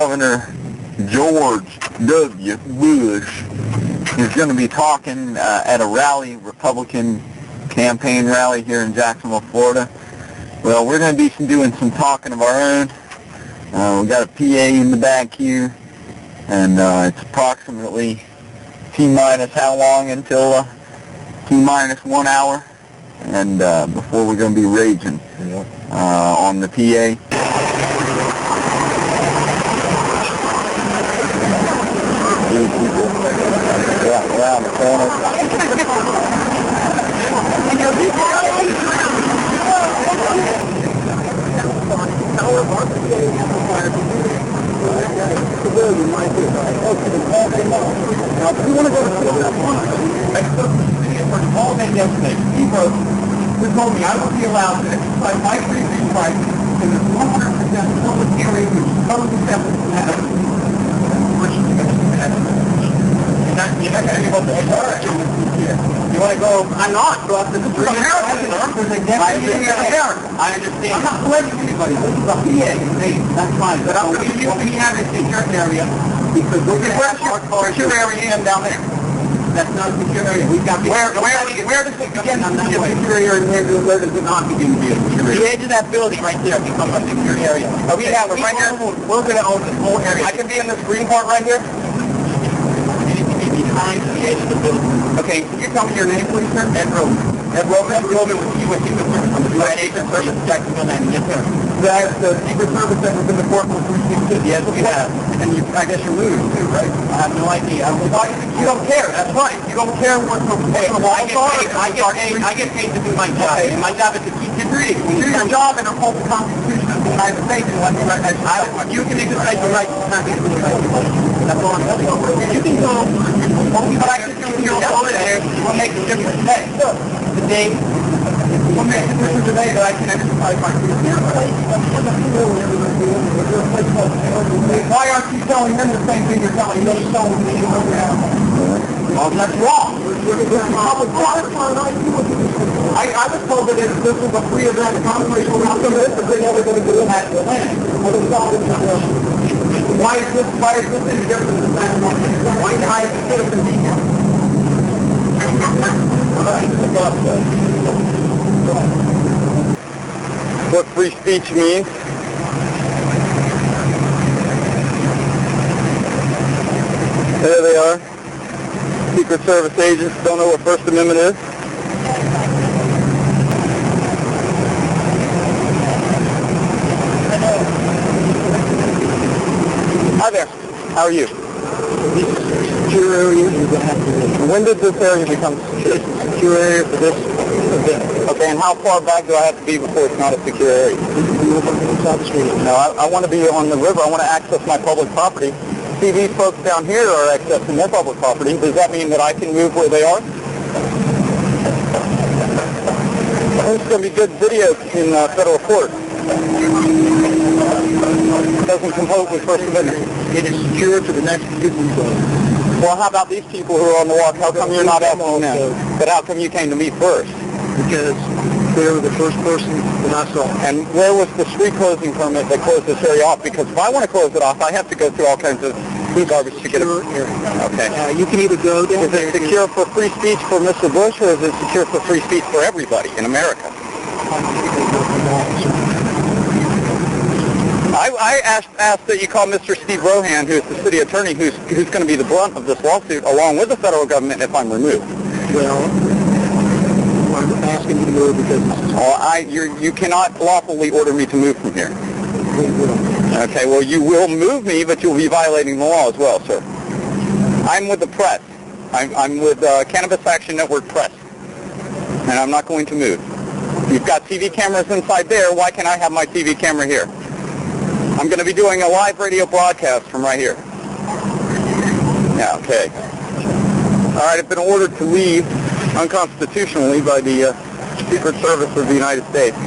Governor George W. Bush is going to be talking at a rally, Republican campaign rally here in Jacksonville, Florida. Well, we're going to be doing some talking of our own. We've got a PA in the back here, and it's approximately T-minus how long until T-minus 1 hour, and before we're going to be raging on the PA. Yeah, around the corner. You want to go to all day yesterday. He wrote, who told me I would be allowed to exercise my free speech rights in this 100% public area which is totally separate from that. You want to go? I'm not. So this is America. I understand. I'm not blaming anybody. This is a PA. That's fine. But I'm going to give you a secure area because we're going to have our secure area down there. That's not a secure area. We've got where does it begin to be a secure area and where does it not begin to be a secure area? The edge of that building right there becomes a secure area. We have it right here. We're going to own this whole area. I can be in this green part right here. Behind the edge of the building. Okay, can you tell me your name, please, sir? Ed Roman. Ed Roman? Ed Roman with you, from the United Service, Jacksonville, and yes, sir. That's the Secret Service that was in the Fort Worth 360. Yes, we have. And you, I guess you're moving too, right? I have no idea. You don't care. That's right. You don't care what the walls are. I get paid to do my job. And my job is to keep you free. You do your job and uphold the Constitution of the United States and let me recognize you can exercise your right to not be free. That's all I'm telling you. You can go. But I can do your job there. What makes a difference today? Today. What makes a difference today that I can exercise my freedom? Why aren't you telling them the same thing you're telling me? Well, that's wrong. I was told that this was a free event, controversial outcome, that they're never going to do it at the land. Why is this any different than that? Why can't I have a citizen be here? What free speech means? There they are. Secret Service agents don't know what First Amendment is. Hi there. How are you? This is a secure area. When did this area become secure? It's a secure area for this event. Okay, and how far back do I have to be before it's not a secure area? No, I want to be on the river. I want to access my public property. See, these folks down here are accessing their public property. Does that mean that I can move where they are? This is going to be good video in federal court. It doesn't comport with First Amendment. It is secure to the next business zone. Well, how about these people who are on the walk? How come you're not asking them? But how come you came to me first? Because they were the first person that I saw. And where was the street closing permit that closed this area off? Because if I want to close it off, I have to go through all kinds of garbage to get it. Okay. You can either go down there. Is it secure for free speech for Mr. Bush, or is it secure for free speech for everybody in America? I asked that you call Mr. Steve Rohan, who is the city attorney, who's going to be the brunt of this lawsuit, along with the federal government, if I'm removed. Well, I'm asking you to move because you cannot lawfully order me to move from here. Okay, well, you will move me, but you'll be violating the law as well, sir. I'm with the press. I'm with Cannabis Action Network Press, and I'm not going to move. You've got TV cameras inside there. Why can't I have my TV camera here? I'm going to be doing a live radio broadcast from right here. Yeah, okay. All right, I've been ordered to leave unconstitutionally by the Secret Service of the United States.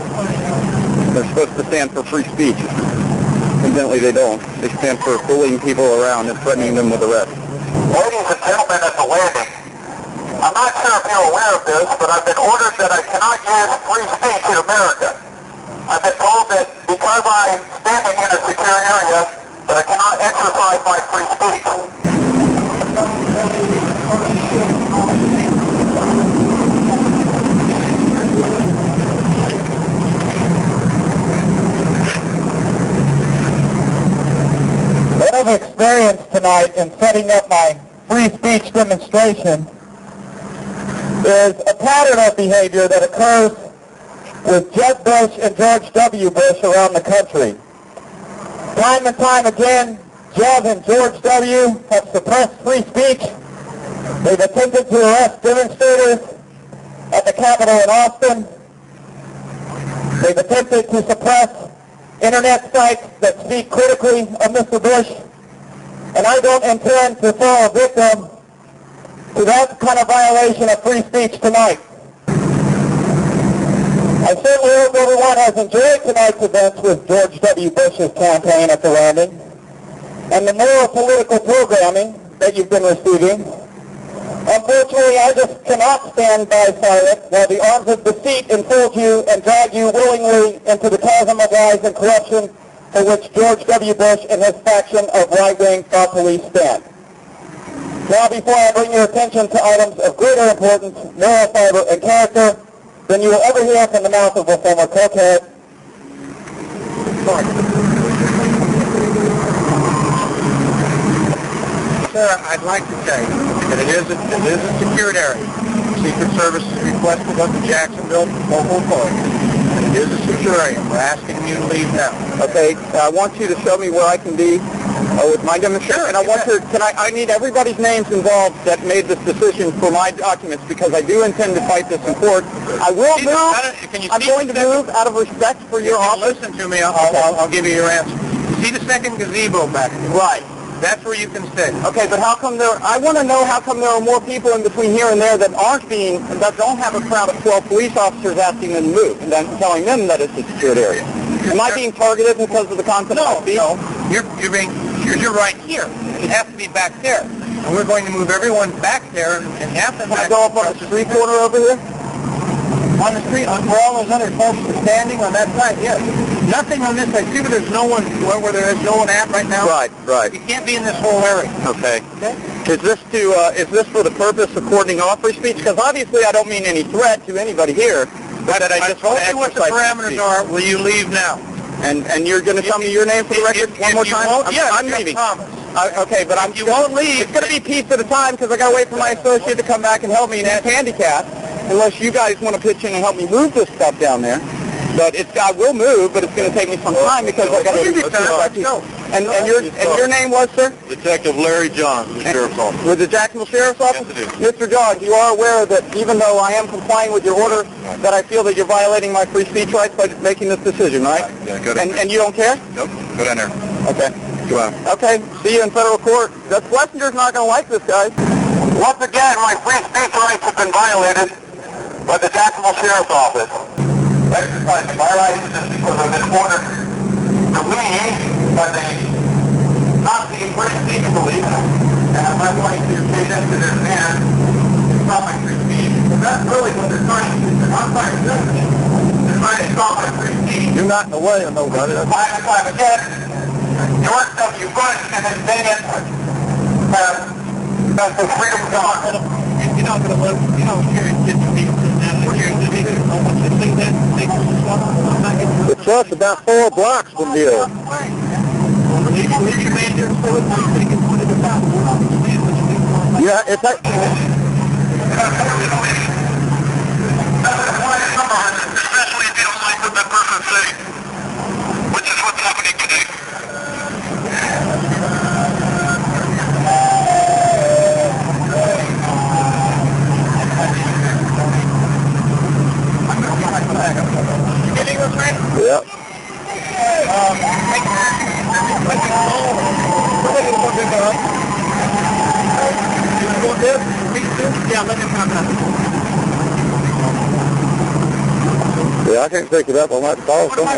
They're supposed to stand for free speech. Evidently they don't. They stand for bullying people around and threatening them with arrest. Ladies and gentlemen at the landing, I'm not sure if you're aware of this, but I've been ordered that I cannot use free speech in America. I've been told that because I'm standing in a secure area, that that I cannot exercise my free speech. What I've experienced tonight in setting up my free speech demonstration is a pattern of behavior that occurs with Jeb Bush and George W. Bush around the country. Time and time again, Jeb and George W. have suppressed free speech. They've attempted to arrest demonstrators at the Capitol in Austin. They've attempted to suppress internet sites that speak critically of Mr. Bush. And I don't intend to fall a victim to that kind of violation of free speech tonight. I certainly hope everyone has enjoyed tonight's events with George W. Bush's campaign at the Landing and the moral political programming that you've been receiving. Unfortunately, I just cannot stand by silent while the arms of deceit enfold you and drag you willingly into the chasm of lies and corruption for which George W. Bush and his faction of right-wing thought police stand. Now, before I bring your attention to items of greater importance, moral fiber, and character than you will ever hear from the mouth of a former cokehead, Sir, I'd like to say that it is a secured area. Secret Service has requested of the Jacksonville local authorities. It is a secure area. We're asking you to leave now. Okay, I want you to show me where I can be with my demonstration. And I need everybody's names involved that made this decision for my documents because I do intend to fight this in court. I will move. I'm going to move out of respect for your office. Listen to me. I'll give you your answer. See the second gazebo back there? Right. That's where you can sit. Okay, but how come I want to know how come there are more people in between here and there that don't have a crowd of 12 police officers asking them to move and then telling them that it's a secured area. Am I being targeted because of the content of speech? No, you're right here. It has to be back there. And we're going to move everyone back there and have them go up on the street corner over here? On the street, where all those other folks are standing on that side, yes. Nothing on this side. See where there's no one, where there is no one at right now? Right. You can't be in this whole area. Okay. Is this for the purpose of cordoning off free speech? Because obviously I don't mean any threat to anybody here. But I just told you what the parameters are. Will you leave now? And you're going to tell me your name for the record one more time? I'm leaving. Okay, but you won't leave. It's going to be piece at a time because I got to wait for my associate to come back and help me, and it's handicapped. Unless you guys want to pitch in and help me move this stuff down there. But I will move, but it's going to take me some time because I got to. And your name was, sir? Detective Larry Johns, the Sheriff's Office. With the Jacksonville Sheriff's Office? Yes, it is. Mr. Johns, you are aware that even though I am complying with your order, that I feel that you're violating my free speech rights by making this decision, right? Yeah, go down there. And you don't care? Nope. Go down there. Okay. Go on. Okay. See you in federal court. Schlesinger's not going to like this, guys. Once again, my free speech rights have been violated by the Jacksonville Sheriff's Office. Exercising my rights just because of this order to me by the Nazi British speech police, and I'm going to take that to their hands to stop my free speech. But that's really what they're trying to do. They're not trying to do it. They're trying to stop my free speech. You're not in the way of nobody. Time again, George W. Bush and his minions have the freedom of God. You're not going to let, It's just about 4 blocks from here. Yeah, it's like... Especially if you don't like what that person says, which is what's happening today. Yep. Yeah, I can't pick it up. I might call someone.